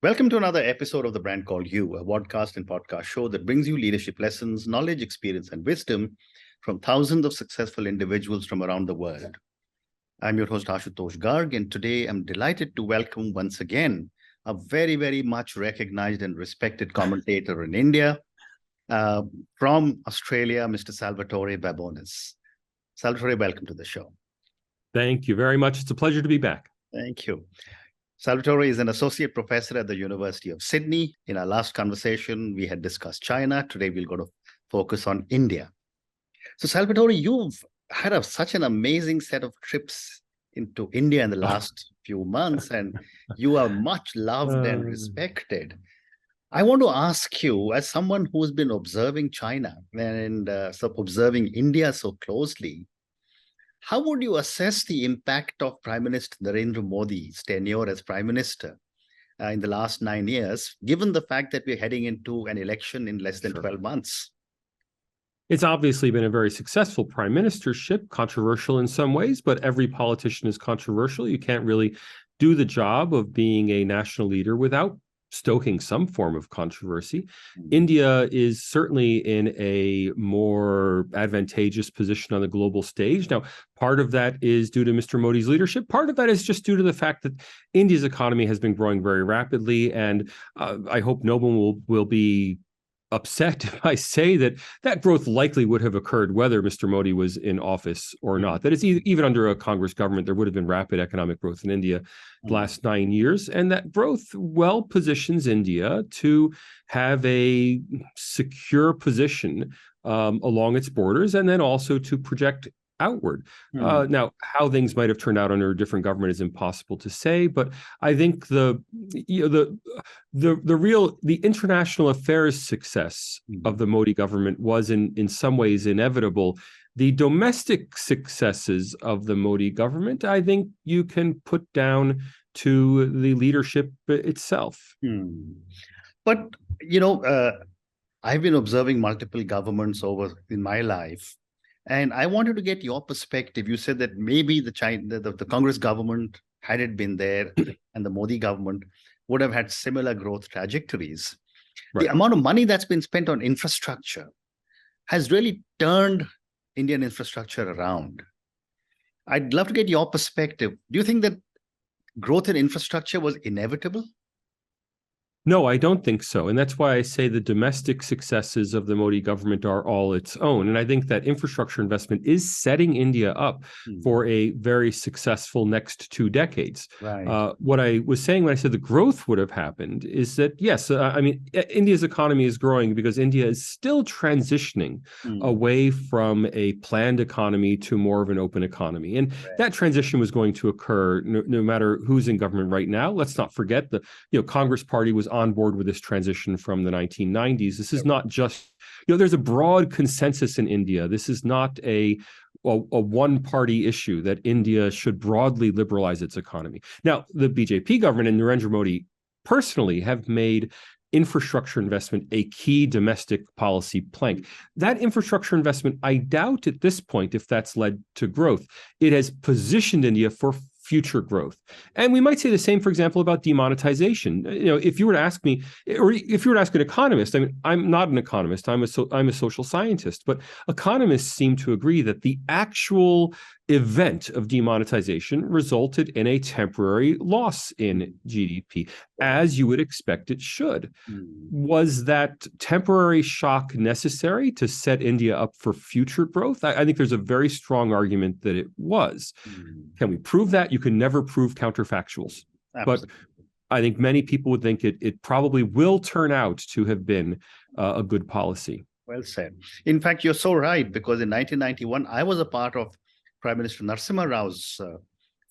Welcome to another episode of The Brand Called You, a podcast and podcast show that brings you leadership lessons, knowledge, experience, and wisdom from thousands of successful individuals from around the world. I'm your host, Ashutosh Garg, and today I'm delighted to welcome once again a very, very much recognized and respected commentator in India from Australia, Mr. Salvatore Babones. Salvatore, welcome to the show. Thank you very much. It's a pleasure to be back. Thank you. Salvatore is an associate professor at the University of Sydney. In our last conversation, we had discussed China. Today, we're going to focus on India. So, Salvatore, you've had such an amazing set of trips into India in the last few months, and you are much loved and respected. I want to ask you, as someone who's been observing China and observing India so closely, how would you assess the impact of Prime Minister Narendra Modi's tenure as Prime Minister in the last 9 years, given the fact that we're heading into an election in less than 12 months? It's obviously been a very successful prime ministership, controversial in some ways, but every politician is controversial. You can't really do the job of being a national leader without stoking some form of controversy. India is certainly in a more advantageous position on the global stage. Now, part of that is due to Mr. Modi's leadership. Part of that is just due to the fact that India's economy has been growing very rapidly. And I hope no one will be upset if I say that growth likely would have occurred whether Mr. Modi was in office or not. That is, even under a Congress government, there would have been rapid economic growth in India the last 9 years. And that growth well positions India to have a secure position along its borders, and then also to project outward. Now, how things might have turned out under a different government is impossible to say, but I think the international affairs success of the Modi government was in some ways inevitable. The domestic successes of the Modi government, I think you can put down to the leadership itself. But, I've been observing multiple governments in my life, and I wanted to get your perspective. You said that maybe the Congress government, had it been there, and the Modi government would have had similar growth trajectories. Right. The amount of money that's been spent on infrastructure has really turned Indian infrastructure around. I'd love to get your perspective. Do you think that growth in infrastructure was inevitable? No, I don't think so. And that's why I say the domestic successes of the Modi government are all its own. And I think that infrastructure investment is setting India up for a very successful next 2 decades. Right. What I was saying when I said the growth would have happened is that, yes, India's economy is growing because India is still transitioning away from a planned economy to more of an open economy. And that transition was going to occur no matter who's in government right now. Let's not forget the Congress Party was on board with this transition from the 1990s. This is not just, there's a broad consensus in India. This is not a one-party issue that India should broadly liberalize its economy. Now, the BJP government and Narendra Modi personally have made infrastructure investment a key domestic policy plank. That infrastructure investment, I doubt at this point if that's led to growth. It has positioned India for future growth. And we might say the same, for example, about demonetization. If you were to ask me, or if you were to ask an economist, I mean, I'm not an economist, I'm a social scientist, but economists seem to agree that the actual event of demonetization resulted in a temporary loss in GDP, as you would expect it should. Was that temporary shock necessary to set India up for future growth? I think there's a very strong argument that it was. Can we prove that? You can never prove counterfactuals. Absolutely. But I think many people would think it probably will turn out to have been a good policy. Well said. In fact, you're so right, because in 1991, I was a part of Prime Minister Narasimha Rao's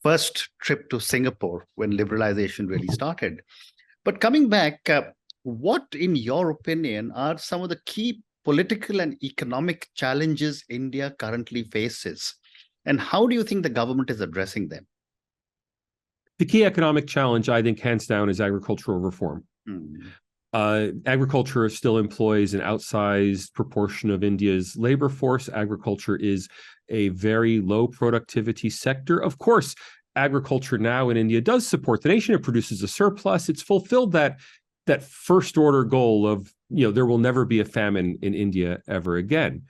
first trip to Singapore when liberalization really started. But coming back, what, in your opinion, are some of the key political and economic challenges India currently faces? And how do you think the government is addressing them? The key economic challenge, I think, hands down, is agricultural reform. Agriculture still employs an outsized proportion of India's labor force. Agriculture is a very low productivity sector. Of course, agriculture now in India does support the nation. It produces a surplus. It's fulfilled that first order goal of, there will never be a famine in India ever again.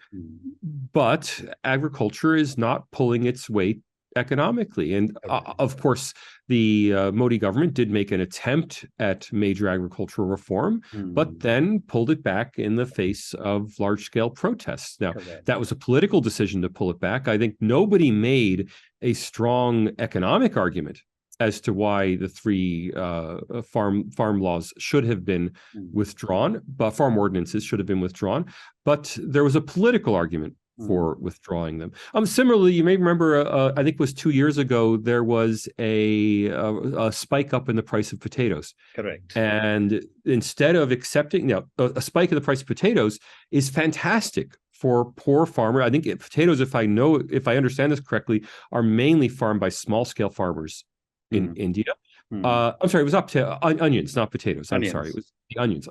But agriculture is not pulling its weight economically. And of course, the Modi government did make an attempt at major agricultural reform, but then pulled it back in the face of large-scale protests. Now, that was a political decision to pull it back. I think nobody made a strong economic argument as to why the three farm laws should have been withdrawn, but farm ordinances should have been withdrawn. But there was a political argument for withdrawing them. Similarly, you may remember, I think it was 2 years ago, there was a spike up in the price of potatoes. Correct. And instead of accepting, a spike in the price of potatoes is fantastic for poor farmer. I think potatoes, if I understand this correctly, are mainly farmed by small-scale farmers in India. I'm sorry, it was up to onions, not potatoes. I'm sorry, it was the onions.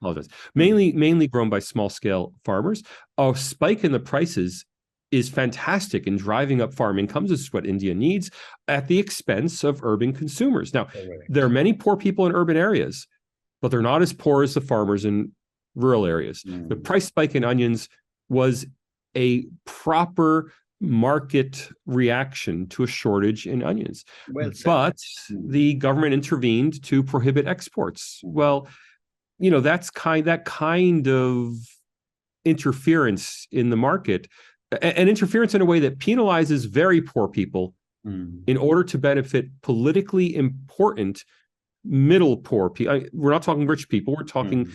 Apologize. Mainly grown by small-scale farmers. A spike in the prices is fantastic in driving up farm incomes. This is what India needs, at the expense of urban consumers. Now, there are many poor people in urban areas, but they're not as poor as the farmers in rural areas. The price spike in onions was a proper market reaction to a shortage in onions. But the government intervened to prohibit exports. Well, that kind of interference in the market, and interference in a way that penalizes very poor people in order to benefit politically important middle poor people. We're not talking rich people, we're talking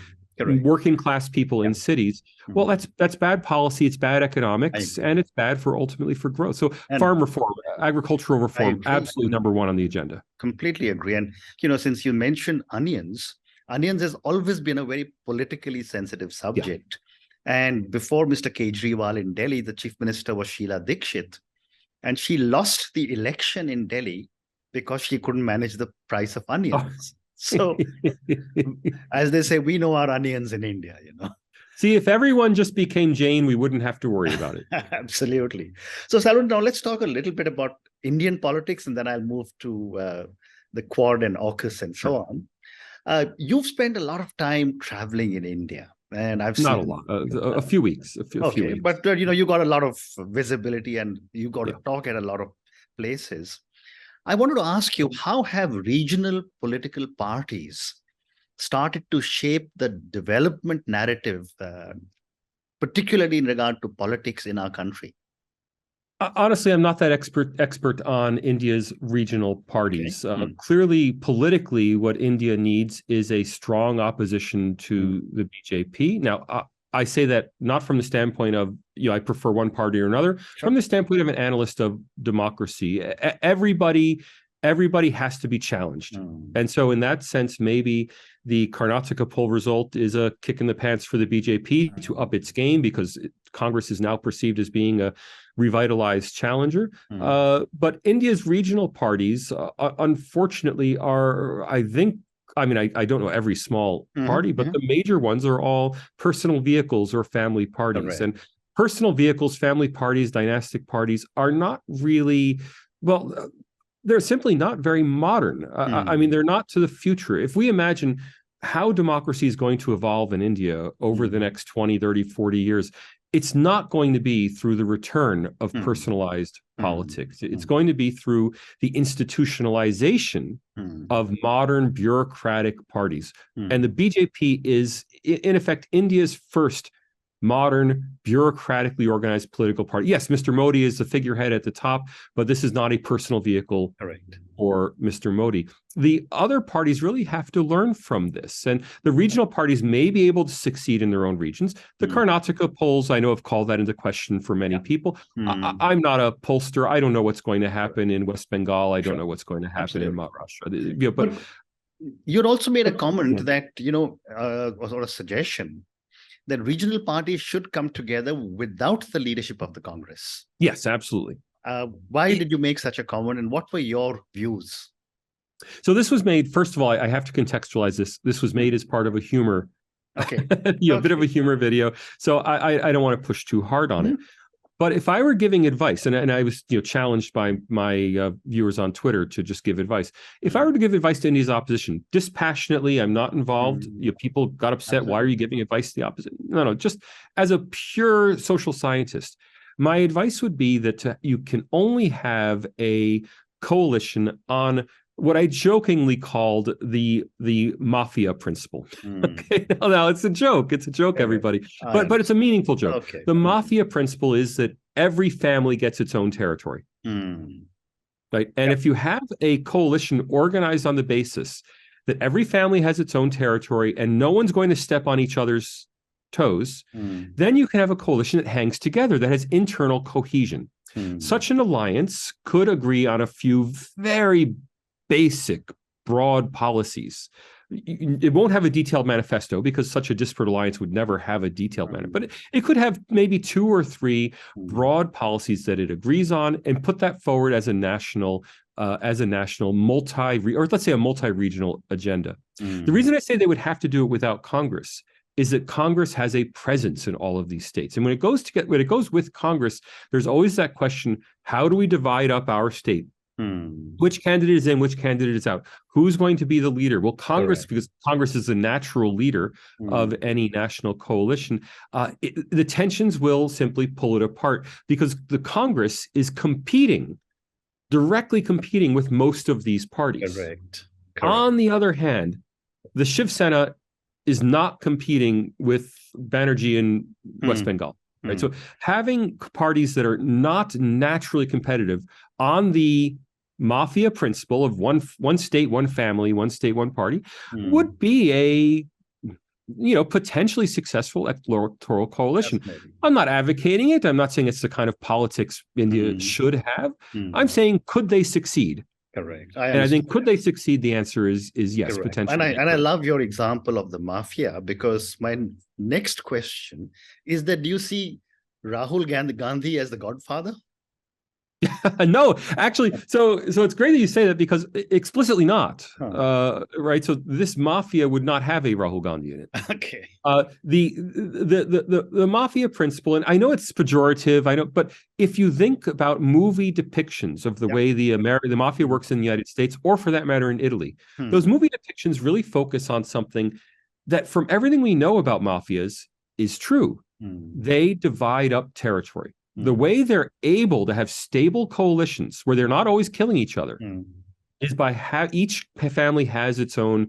working class people in cities. Well, that's bad policy, it's bad economics, and it's bad ultimately for growth. So farm reform, agricultural reform, absolutely number one on the agenda. Completely agree. And since you mentioned onions has always been a very politically sensitive subject. And before Mr. Kejriwal in Delhi, the chief minister was Sheila Dikshit, and she lost the election in Delhi because she couldn't manage the price of onions. So, as they say, we know our onions in India, See, if everyone just became Jain, we wouldn't have to worry about it. Absolutely. So, Salvatore, now let's talk a little bit about Indian politics, and then I'll move to the Quad and AUKUS and so on. You've spent a lot of time traveling in India, and I've seen not a lot, a few weeks. A few weeks. But you got a lot of visibility, and you got to talk at a lot of places. I wanted to ask you, how have regional political parties started to shape the development narrative, particularly in regard to politics in our country? Honestly, I'm not that expert on India's regional parties. Clearly, politically, what India needs is a strong opposition to the BJP. Now, I say that not from the standpoint of, I prefer one party or another, from the standpoint of an analyst of democracy. Everybody has to be challenged. And so in that sense, maybe the Karnataka poll result is a kick in the pants for the BJP to up its game, because Congress is now perceived as being a revitalized challenger. But India's regional parties, unfortunately, are, I don't know every small party, but the major ones are all personal vehicles or family parties. And personal vehicles, family parties, dynastic parties are not really, they're simply not very modern. They're not to the future. If we imagine how democracy is going to evolve in India over the next 20, 30, 40 years, it's not going to be through the return of personalized politics. It's going to be through the institutionalization of modern bureaucratic parties. And the BJP is, in effect, India's first modern, bureaucratically organized political party. Yes, Mr. Modi is the figurehead at the top, but this is not a personal vehicle for Mr. Modi. The other parties really have to learn from this. And the regional parties may be able to succeed in their own regions. The Karnataka polls, I know, have called that into question for many people. I'm not a pollster. I don't know what's going to happen in West Bengal. I don't know what's going to happen in Maharashtra. But you'd also made a comment that, or a suggestion, that regional parties should come together without the leadership of the Congress. Yes, absolutely. Why did you make such a comment, and what were your views? So this was made, first of all, I have to contextualize this. This was made as part of a humor, a bit of a humor video. So I don't want to push too hard on it. But if I were giving advice, and I was challenged by my viewers on Twitter to just give advice. If I were to give advice to India's opposition dispassionately, I'm not involved. People got upset. Absolutely. Why are you giving advice to the opposition? No. Just as a pure social scientist, my advice would be that you can only have a coalition on what I jokingly called the Mafia Principle. Okay, now it's a joke. It's a joke, everybody, but it's a meaningful joke. Okay. The Mafia Principle is that every family gets its own territory, right? And if you have a coalition organized on the basis that every family has its own territory and no one's going to step on each other's toes, then you can have a coalition that hangs together, that has internal cohesion. Such an alliance could agree on a few very basic, broad policies. It won't have a detailed manifesto because such a disparate alliance would never have a detailed manifesto. But it could have maybe 2 or 3 broad policies that it agrees on and put that forward as a national multi-regional agenda. The reason I say they would have to do it without Congress is that Congress has a presence in all of these states. And when it goes with Congress, there's always that question, how do we divide up our state? Which candidate is in, which candidate is out? Who's going to be the leader? Well, Congress, because Congress is the natural leader of any national coalition, the tensions will simply pull it apart because the Congress is directly competing with most of these parties. Correct. On the other hand, the Shiv Sena is not competing with Banerjee in West Bengal. Right. So having parties that are not naturally competitive on the Mafia Principle of one state, one family, one state, one party would be a potentially successful electoral coalition. I'm not advocating it. I'm not saying it's the kind of politics India should have. I'm saying, could they succeed? Correct. I think, could they succeed? The answer is yes, correct. Potentially. And I love your example of the mafia, because my next question is that, do you see Rahul Gandhi as the Godfather? No, actually, so it's great that you say that, because explicitly not, right? So this mafia would not have a Rahul Gandhi in it. Okay. The Mafia Principle, and I know it's pejorative, but if you think about movie depictions of the way the mafia works in the United States, or for that matter in Italy, those movie depictions really focus on something that, from everything we know about mafias, is true. They divide up territory. The way they're able to have stable coalitions where they're not always killing each other is by each family has its own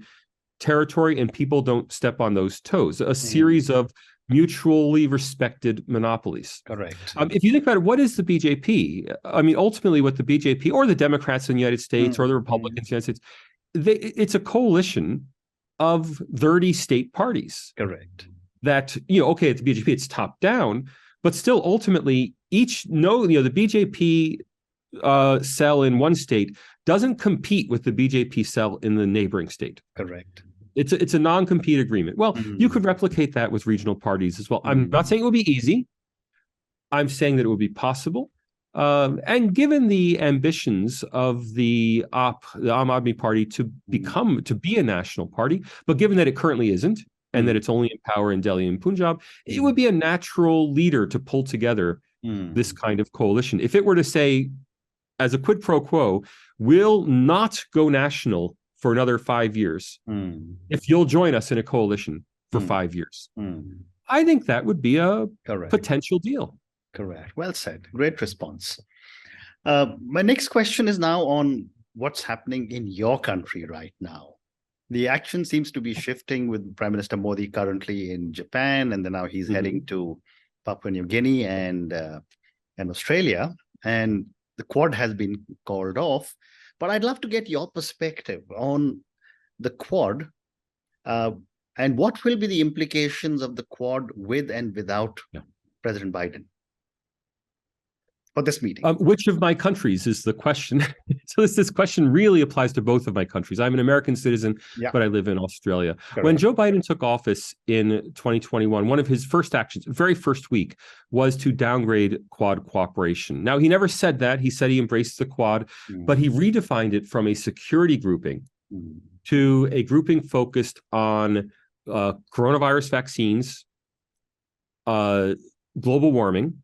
territory and people don't step on those toes. A series of mutually respected monopolies. Correct. If you think about it, what is the BJP? I mean, ultimately, what the BJP or the Democrats in the United States or the Republicans in the United States, it's a coalition of 30 state parties. Correct. That, okay, at the BJP, it's top down, but still, ultimately, the BJP cell in one state doesn't compete with the BJP cell in the neighboring state. Correct. It's a non-compete agreement. Well, you could replicate that with regional parties as well. I'm not saying it would be easy. I'm saying that it would be possible. And given the ambitions of the Aam Aadmi Party to be a national party, but given that it currently isn't, and that it's only in power in Delhi and Punjab, it would be a natural leader to pull together this kind of coalition. If it were to say, as a quid pro quo, we'll not go national for another 5 years if you'll join us in a coalition for 5 years. I think that would be a potential deal. Correct. Well said. Great response. My next question is now on what's happening in your country right now. The action seems to be shifting with Prime Minister Modi currently in Japan, and then now he's heading to Papua New Guinea and Australia, and the Quad has been called off. But I'd love to get your perspective on the Quad and what will be the implications of the Quad with and without President Biden for this meeting. Which of my countries is the question? So this question really applies to both of my countries. I'm an American citizen, but I live in Australia. Correct. When Joe Biden took office in 2021, one of his first actions, very first week, was to downgrade Quad cooperation. Now, he never said that. He said he embraced the Quad, but he redefined it from a security grouping to a grouping focused on coronavirus vaccines, global warming,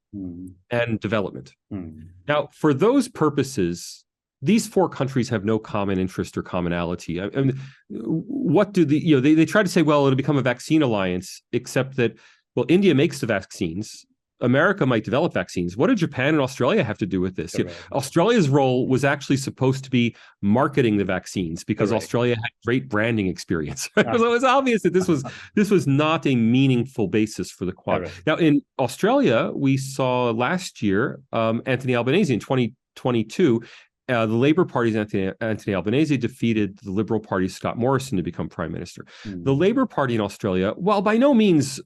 and development. Mm. Now, for those purposes, these four countries have no common interest or commonality. I mean, what do they try to say, well, it'll become a vaccine alliance, except that, well, India makes the vaccines. America might develop vaccines. What do Japan and Australia have to do with this? Australia's role was actually supposed to be marketing the vaccines because Australia had great branding experience. So it was obvious that this was not a meaningful basis for the Quad. Now, in Australia, we saw last year Anthony Albanese in 2022. The Labour Party's Anthony Albanese defeated the Liberal Party's Scott Morrison to become Prime Minister. The Labour Party in Australia, while by no means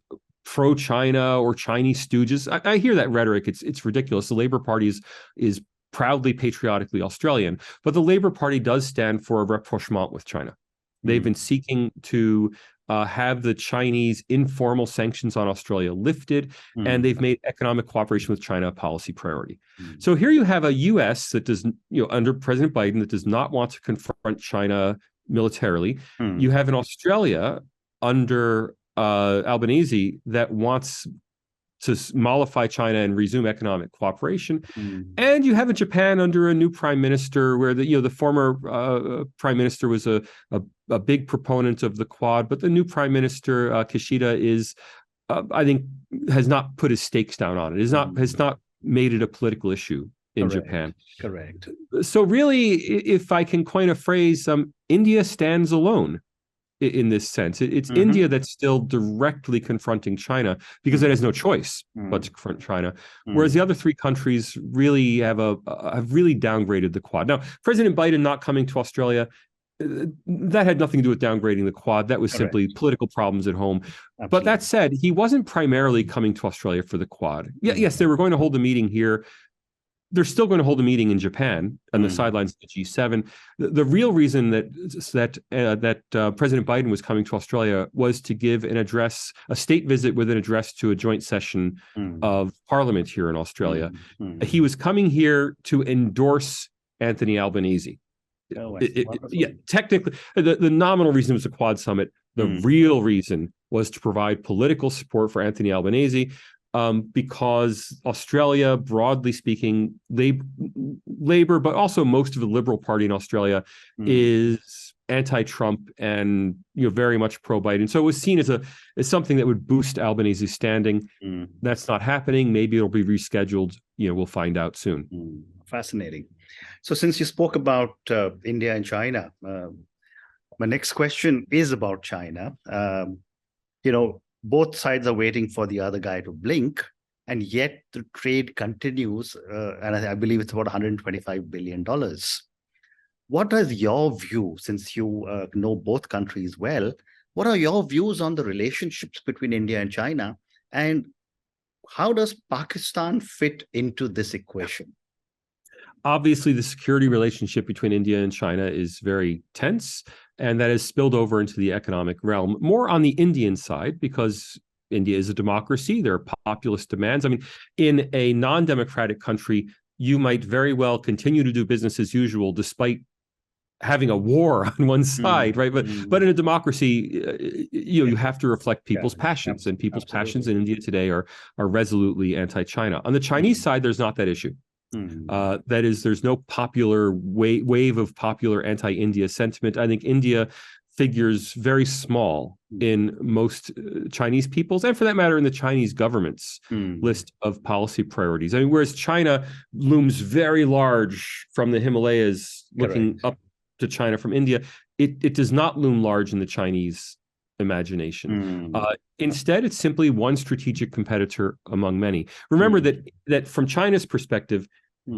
pro-China or Chinese stooges, I hear that rhetoric. It's ridiculous. The Labour Party is proudly patriotically Australian, but the Labour Party does stand for a rapprochement with China. They've been seeking to have the Chinese informal sanctions on Australia lifted, and they've made economic cooperation with China a policy priority. So here you have a U.S. that does, under President Biden, that does not want to confront China militarily. You have an Australia under Albanese that wants to mollify China and resume economic cooperation, and you have a Japan under a new prime minister, where the former prime minister was a big proponent of the Quad, but the new prime minister Kishida is, I think, has not put his stakes down on it. Has not made it a political issue in Japan. Correct. So really, if I can coin a phrase, India stands alone in this sense. It's India that's still directly confronting China because it has no choice but to confront China, whereas the other three countries really have really downgraded the Quad. Now, President Biden not coming to Australia, that had nothing to do with downgrading the Quad. That was simply political problems at home. Absolutely. But that said, he wasn't primarily coming to Australia for the Quad. Yes, they were going to hold a meeting here. They're still going to hold a meeting in Japan on the sidelines of the G7. The real reason that President Biden was coming to Australia was to give a state visit with an address to a joint session of Parliament here in Australia. He was coming here to endorse Anthony Albanese. Technically, the nominal reason was a Quad summit. The real reason was to provide political support for Anthony Albanese. Because Australia, broadly speaking, Labour, but also most of the Liberal Party in Australia is anti-Trump and very much pro-Biden. So it was seen as something that would boost Albanese's standing. That's not happening. Maybe it'll be rescheduled. We'll find out soon. Fascinating. So since you spoke about India and China, my next question is about China. Both sides are waiting for the other guy to blink, and yet the trade continues, and I believe it's about $125 billion. What is your view, since you know both countries well, what are your views on the relationships between India and China, and how does Pakistan fit into this equation? Obviously, the security relationship between India and China is very tense, and that has spilled over into the economic realm, more on the Indian side, because India is a democracy. There are populist demands. I mean, in a non-democratic country, you might very well continue to do business as usual, despite having a war on one side, right? But in a democracy, you have to reflect people's passions, and people's passions in India today are resolutely anti-China. On the Chinese side, there's not that issue. That is, there's no popular wave of popular anti-India sentiment. I think India figures very small in most Chinese people's, and for that matter, in the Chinese government's list of policy priorities. I mean, whereas China looms very large from the Himalayas, looking up to China from India, it does not loom large in the Chinese imagination. Instead, it's simply one strategic competitor among many. Remember that from China's perspective,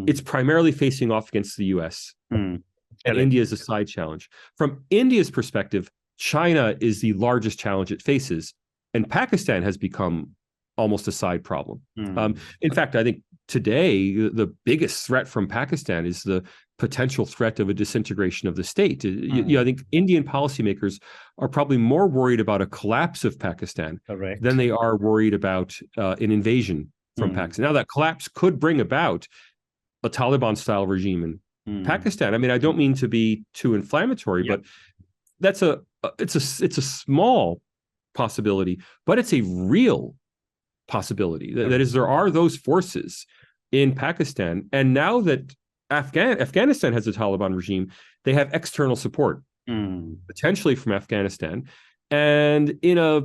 it's primarily facing off against the US, and India is a side challenge. From India's perspective, China is the largest challenge it faces, and Pakistan has become almost a side problem. In fact, I think today the biggest threat from Pakistan is the potential threat of a disintegration of the state. I think Indian policymakers are probably more worried about a collapse of Pakistan than they are worried about an invasion from Pakistan. Now, that collapse could bring about a Taliban-style regime in Pakistan. I mean, I don't mean to be too inflammatory, but it's a small possibility, but it's a real possibility. That is, there are those forces in Pakistan, and now that Afghanistan has a Taliban regime, they have external support, potentially from Afghanistan, and in a,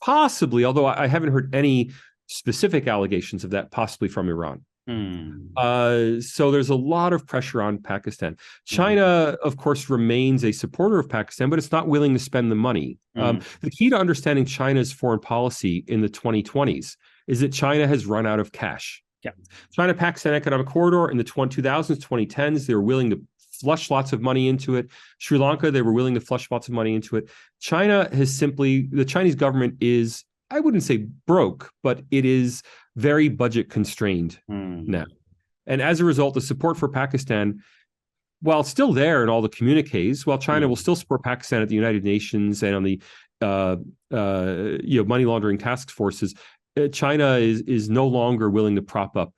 possibly, although I haven't heard any specific allegations of that, possibly from Iran. So there's a lot of pressure on Pakistan. China, of course, remains a supporter of Pakistan, but it's not willing to spend the money. The key to understanding China's foreign policy in the 2020s is that China has run out of cash. Yeah. China-Pakistan Economic Corridor in the 2000s, 2010s, they were willing to flush lots of money into it. Sri Lanka, they were willing to flush lots of money into it. The Chinese government is, I wouldn't say broke, but it is very budget constrained now. And as a result, the support for Pakistan, while still there in all the communiques, while China will still support Pakistan at the United Nations and on the money laundering task forces, China is no longer willing to prop up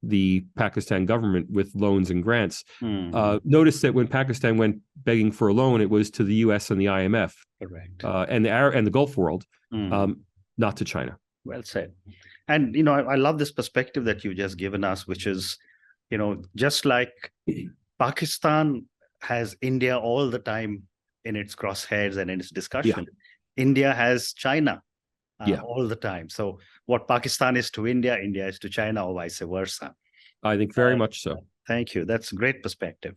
the Pakistan government with loans and grants. Notice that when Pakistan went begging for a loan, it was to the U.S. and the IMF, correct, and the Gulf world, not to China. Well said. And I love this perspective that you've just given us, which is, just like Pakistan has India all the time in its crosshairs and in its discussion, India has China all the time. So what Pakistan is to India, India is to China, or vice versa. I think very much so. Thank you. That's a great perspective.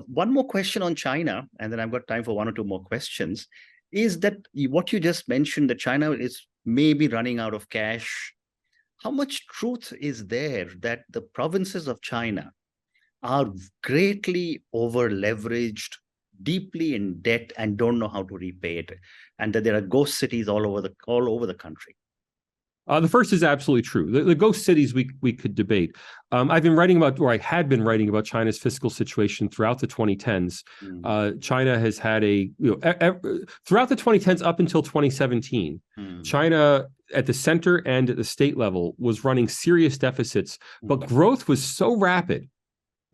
One more question on China, and then I've got time for one or two more questions, is that what you just mentioned, that China is maybe running out of cash. How much truth is there that the provinces of China are greatly over-leveraged, deeply in debt, and don't know how to repay it, and that there are ghost cities all over the country? The first is absolutely true. The ghost cities we could debate. I've been writing about, or I had been writing about, China's fiscal situation throughout the 2010s. China has had throughout the 2010s up until 2017, China at the center and at the state level was running serious deficits, but growth was so rapid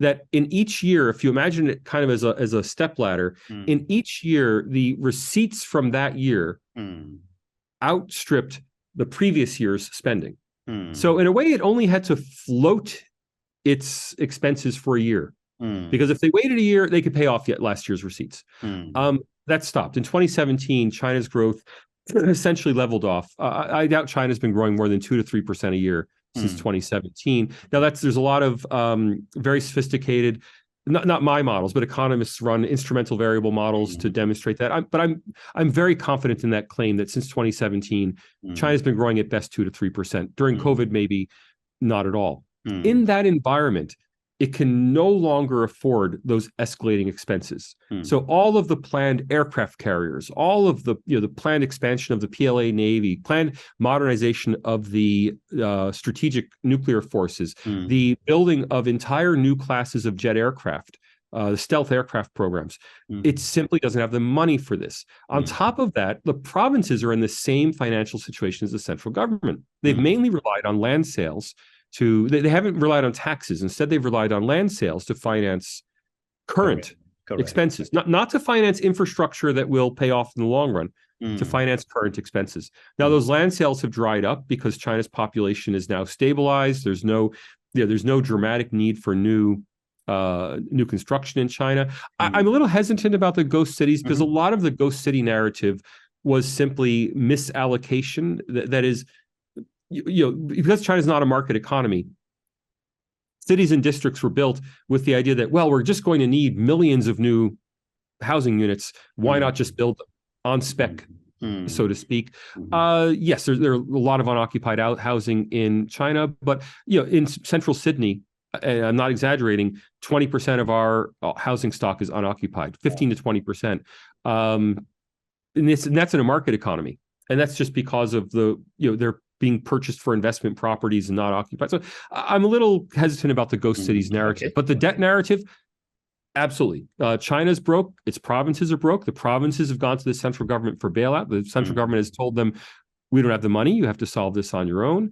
that in each year, if you imagine it kind of as a stepladder, in each year, the receipts from that year outstripped the previous year's spending. So in a way, it only had to float its expenses for a year, because if they waited a year, they could pay off last year's receipts. That stopped. In 2017, China's growth essentially leveled off. I doubt China's been growing more than 2 to 3% a year since 2017. Now there's a lot of very sophisticated, not my models, but economists run instrumental variable models to demonstrate that. But I'm very confident in that claim that since 2017, China's been growing at best 2 to 3%. During COVID, maybe not at all. In that environment, it can no longer afford those escalating expenses. So all of the planned aircraft carriers, all of the the planned expansion of the PLA Navy, planned modernization of the strategic nuclear forces, the building of entire new classes of jet aircraft, the stealth aircraft programs, it simply doesn't have the money for this. On top of that, the provinces are in the same financial situation as the central government. They've mainly relied on land sales. They haven't relied on taxes. Instead, they've relied on land sales to finance current expenses, not to finance infrastructure that will pay off in the long run, to finance current expenses. Now, those land sales have dried up because China's population is now stabilized. There's no dramatic need for new construction in China. I'm a little hesitant about the ghost cities because a lot of the ghost city narrative was simply misallocation. That is, because China's not a market economy, cities and districts were built with the idea that, well, we're just going to need millions of new housing units. Why not just build them on spec, so to speak? Yes, there are a lot of unoccupied housing in China, but in central Sydney, and I'm not exaggerating, 20% of our housing stock is unoccupied, 15 to 20%. And that's in a market economy. And that's just because of they're being purchased for investment properties and not occupied. So I'm a little hesitant about the ghost cities narrative, but the debt narrative, absolutely. China's broke. Its provinces are broke. The provinces have gone to the central government for bailout. The central government has told them, we don't have the money. You have to solve this on your own.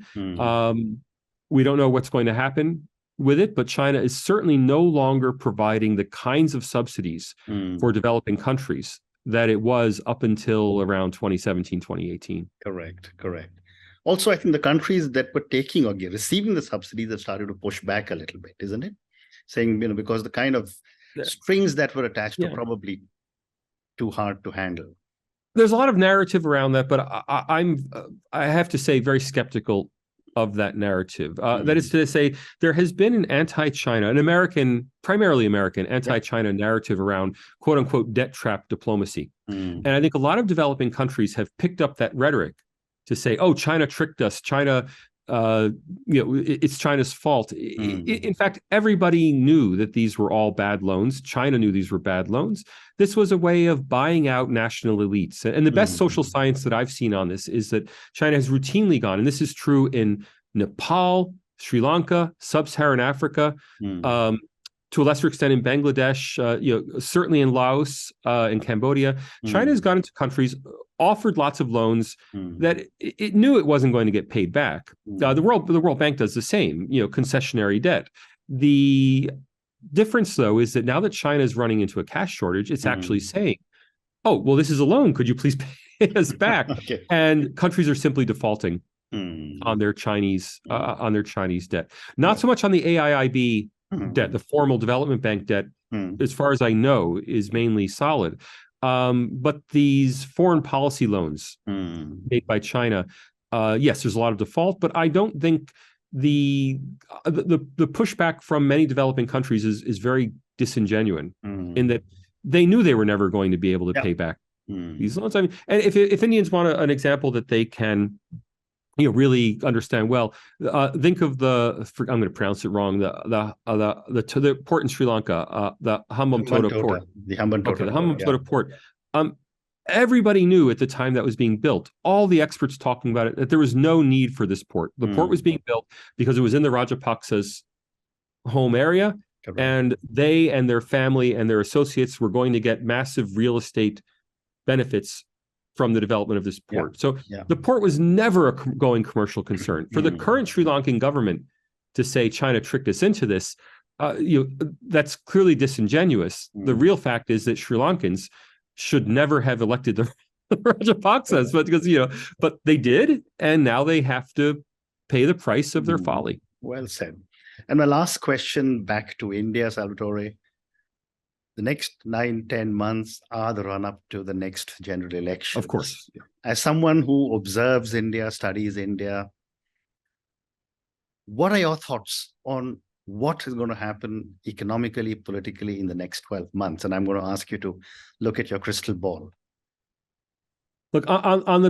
We don't know what's going to happen with it, but China is certainly no longer providing the kinds of subsidies for developing countries that it was up until around 2017, 2018. Correct. Also, I think the countries that were taking or receiving the subsidies have started to push back a little bit, isn't it? Saying, because the kind of strings that were attached are probably too hard to handle. There's a lot of narrative around that, but I have to say, very skeptical of that narrative. That is to say, there has been an anti-China, primarily American anti-China narrative around quote unquote debt trap diplomacy. And I think a lot of developing countries have picked up that rhetoric to say, oh, China tricked us. China, it's China's fault. In fact, everybody knew that these were all bad loans. China knew these were bad loans. This was a way of buying out national elites. And the best social science that I've seen on this is that China has routinely gone, and this is true in Nepal, Sri Lanka, Sub-Saharan Africa, to a lesser extent in Bangladesh, certainly in Laos, in Cambodia. China has gone into countries, offered lots of loans that it knew it wasn't going to get paid back. The World Bank does the same, concessionary debt. The difference, though, is that now that China is running into a cash shortage, it's actually saying, oh, well, this is a loan. Could you please pay us back? Okay. And countries are simply defaulting on their Chinese debt. Not so much on the AIIB debt. The formal development bank debt, as far as I know, is mainly solid. But these foreign policy loans made by China, yes, there's a lot of default, but I don't think the pushback from many developing countries is very disingenuous in that they knew they were never going to be able to pay back these loans. I mean, and if Indians want an example that they can really understand well, think of I'm going to pronounce it wrong, the port in Sri Lanka, the Hambantota port. The Hambantota port. Everybody knew at the time that was being built, all the experts talking about it, that there was no need for this port. The port was being built because it was in the Rajapaksa's home area, and they and their family and their associates were going to get massive real estate benefits from the development of this port. So the port was never a going commercial concern. For the current Sri Lankan government to say China tricked us into this, that's clearly disingenuous. The real fact is that Sri Lankans should never have elected the Rajapaksas, but they did, and now they have to pay the price of their folly. Well said. And my last question back to India, Salvatore. The next 9-10 months are the run-up to the next general election. Of course. As someone who observes India, studies India, what are your thoughts on what is going to happen economically, politically in the next 12 months? And I'm going to ask you to look at your crystal ball. Look, on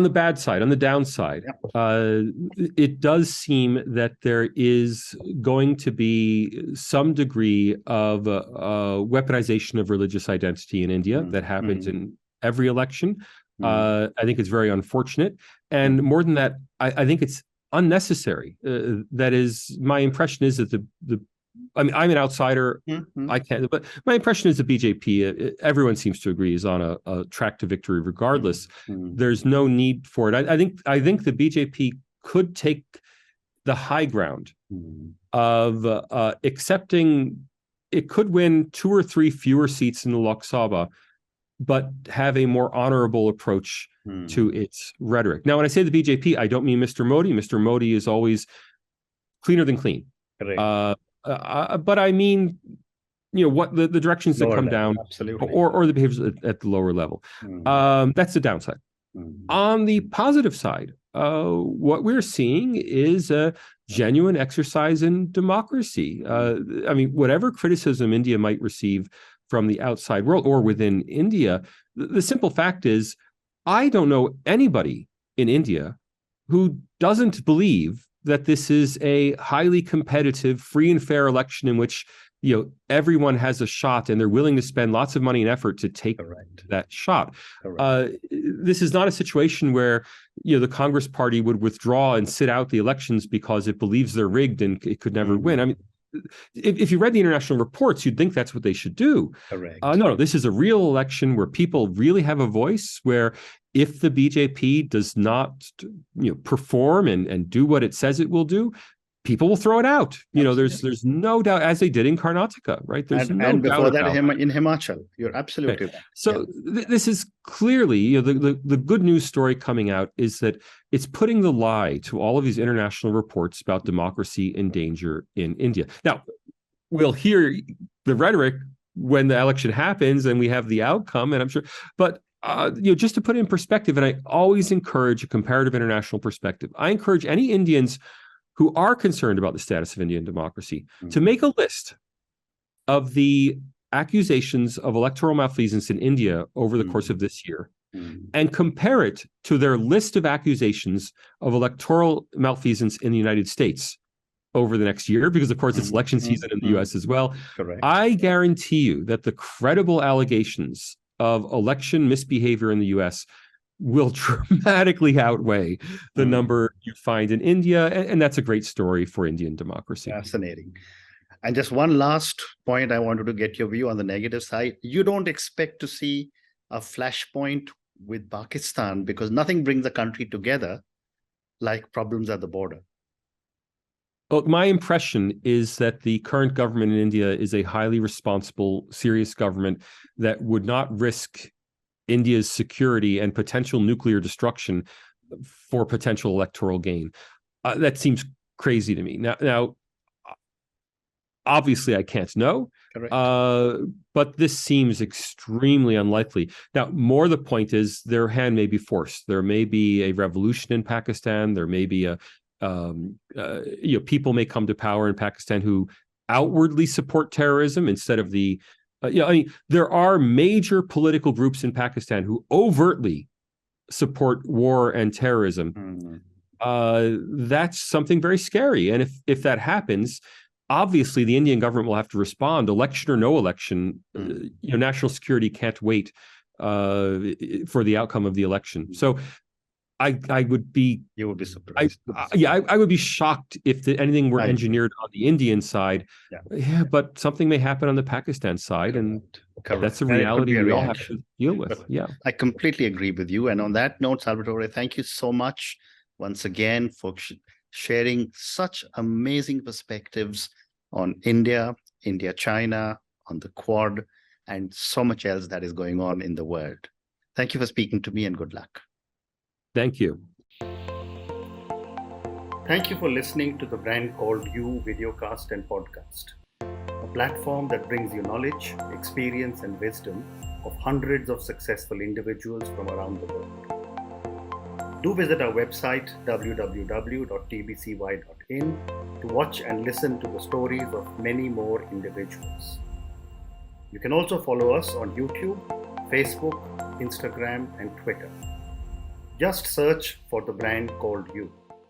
the bad side, on the downside, it does seem that there is going to be some degree of weaponization of religious identity in India that happens in every election. I think it's very unfortunate. And more than that, I think it's unnecessary. That is, my impression is that I'm an outsider. I can't, but my impression is the BJP, everyone seems to agree, is on a track to victory regardless. There's no need for it. I think the BJP could take the high ground of accepting it could win 2 or 3 fewer seats in the Lok Sabha, but have a more honorable approach to its rhetoric. Now, when I say the BJP, I don't mean Mr. Modi. Mr. Modi is always cleaner than clean. But I mean, what the directions that come down, or the behaviors at the lower level. That's the downside. On the positive side, what we're seeing is a genuine exercise in democracy. I mean, whatever criticism India might receive from the outside world or within India, the simple fact is, I don't know anybody in India who doesn't believe that this is a highly competitive, free and fair election in which everyone has a shot, and they're willing to spend lots of money and effort to take that shot. This is not a situation where the Congress Party would withdraw and sit out the elections because it believes they're rigged and it could never win. I mean, if you read the international reports, you'd think that's what they should do. No, this is a real election where people really have a voice, where if the BJP does not perform and do what it says it will do, people will throw it out. There's no doubt, as they did in Karnataka, right? There's and before that about in Himachal. You're absolutely right. So this is clearly, the good news story coming out is that it's putting the lie to all of these international reports about democracy in danger in India. Now, we'll hear the rhetoric when the election happens and we have the outcome, and I'm sure, but just to put it in perspective, and I always encourage a comparative international perspective. I encourage any Indians who are concerned about the status of Indian democracy to make a list of the accusations of electoral malfeasance in India over the course of this year and compare it to their list of accusations of electoral malfeasance in the United States over the next year, because of course it's election season in the US as well. Correct. I guarantee you that the credible allegations of election misbehavior in the US will dramatically outweigh the number you find in India. And that's a great story for Indian democracy. Fascinating. And just one last point, I wanted to get your view on the negative side. You don't expect to see a flashpoint with Pakistan because nothing brings the country together like problems at the border. Well, my impression is that the current government in India is a highly responsible, serious government that would not risk India's security and potential nuclear destruction for potential electoral gain. That seems crazy to me. Now, obviously, I can't know, but this seems extremely unlikely. Now, more the point is their hand may be forced. There may be a revolution in Pakistan. There may be people may come to power in Pakistan who outwardly support terrorism instead of the. There are major political groups in Pakistan who overtly support war and terrorism. That's something very scary. And if that happens, obviously the Indian government will have to respond, election or no election. National security can't wait for the outcome of the election. So I would be. You would be surprised. I would be shocked if anything were engineered on the Indian side. But something may happen on the Pakistan side, and that's a reality we all have to deal with. I completely agree with you. And on that note, Salvatore, thank you so much once again for sharing such amazing perspectives on India, China, on the Quad, and so much else that is going on in the world. Thank you for speaking to me, and good luck. Thank you. Thank you for listening to the Brand Called You videocast and podcast, a platform that brings you knowledge, experience, and wisdom of hundreds of successful individuals from around the world. Do visit our website www.tbcy.in to watch and listen to the stories of many more individuals. You can also follow us on YouTube, Facebook, Instagram, and Twitter. Just search for the Brand Called You.